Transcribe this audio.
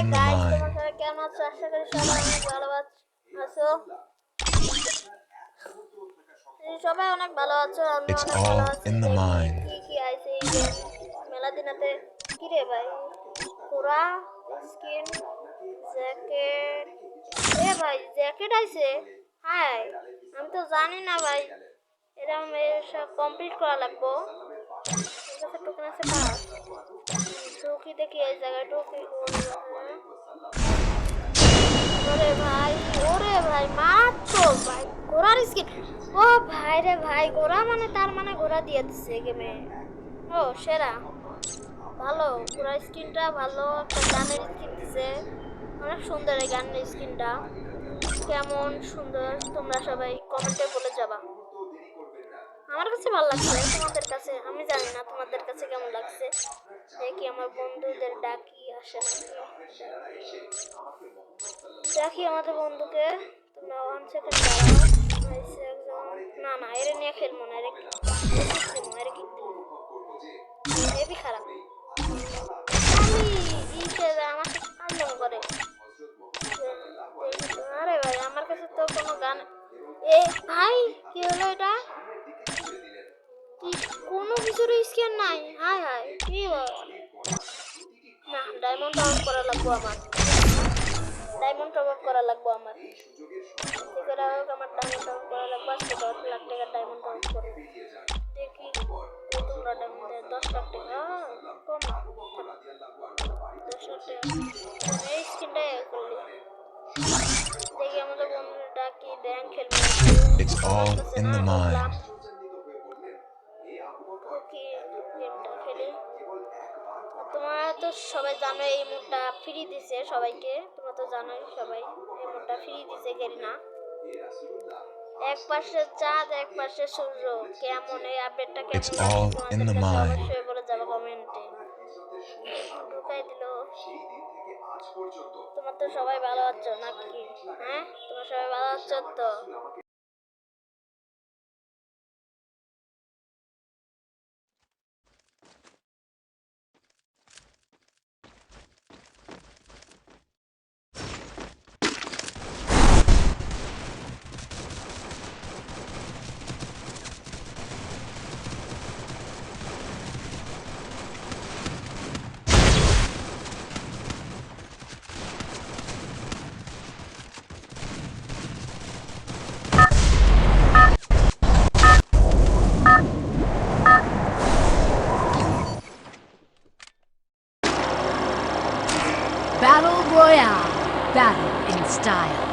in the guys, mind. তোমার সবাই কেমন আছো? আশা করি সবাই অনেক ভালো আছো। সবাই অনেক ভালো আছো, আমি It's অনেক ভালো all আছি। in the দেখি mind. কি কি আইছে এই যে মেলা দিনাতে। কি রে ভাই, পুরা স্কিন জ্যাকেট, এ ভাই জ্যাকেট আইছে। হাই, আমি তো জানি না ভাই, এরকম সব কমপ্লিট করা লাগবো। ঠিক আছে, টোকেন আছে পাস ঢুকি দেখি এই জায়গায় ঢুকি। ওরে ভাই, ওরে ভাই মাত্র ভাই ঘোড়ার স্কিন। ও ভাই রে ভাই, ঘোড়া মানে তার মানে ঘোড়া দিয়ে দিচ্ছে গেমে। ও সেরা, ভালো ঘোড়ার স্কিনটা ভালো। একটা গানের স্কিন দিছে, অনেক সুন্দর এই গানের স্কিনটা। কেমন সুন্দর তোমরা সবাই কমেন্টে বলে যাবা। আমার কাছে ভালো লাগছে, তোমাদের কাছে আমি জানি না তোমাদের কাছে কেমন লাগছে। দেখি আমার বন্ধুদের ডাকি আসে নাকি, দেখি আমাদের বন্ধুকে। তোমরা 1 সেকেন্ড দাঁড়াও। আইসে একজন, না না এর নিয়ে খেলবো না, এর কিক দিব, হেভি খারাপ। আমি ইসে আমার কাছে পারলাম করে। আরে ভাই আমার কাছে তো কোনো গান, এ ভাই কি হলো এটা? কোনো কিছুর স্ক্যান নাই। হাই হাই কি না, ডায়মন্ড টপ করা লাগবো আমার, ডায়মন্ড টপ করা লাগবো আমার। কি করে হোক আমার ডায়মন্ড টপ করা লাগবো। আজকে 10 লাখ টাকার ডায়মন্ড টপ করবো। দেখি কতগুলো ডায়মন্ড দেয়। 10 লাখ টাকা কম না, 10 লাখ টাকা এই স্কিনটা করলি। দেখি আমাদের বন্ধুরা ডাকি, ব্যাংক খেলবে। It's all আসতেছে in না, the ঢুকলাম। mind. ওকে গেমটা খেলি। তোমরা তো সবাই জানো এই মুডটা ফ্রি দিছে সবাইকে, তোমরা তো জানোই সবাই এই মুডটা ফ্রি দিছে গেরিনা। এক পাশে চাঁদ এক পাশে সূর্য, কেমন এই আপডেটটা It's কেমন লাগছে all in তোমাদের the কাছে mind. অবশ্যই বলে যাবে কমেন্টে। ঢুকাই দিল। তোমার তো সবাই ভালো আছো নাকি? হ্যাঁ তোমার সবাই ভালো আছো তো? Battle Royale. Battle in style.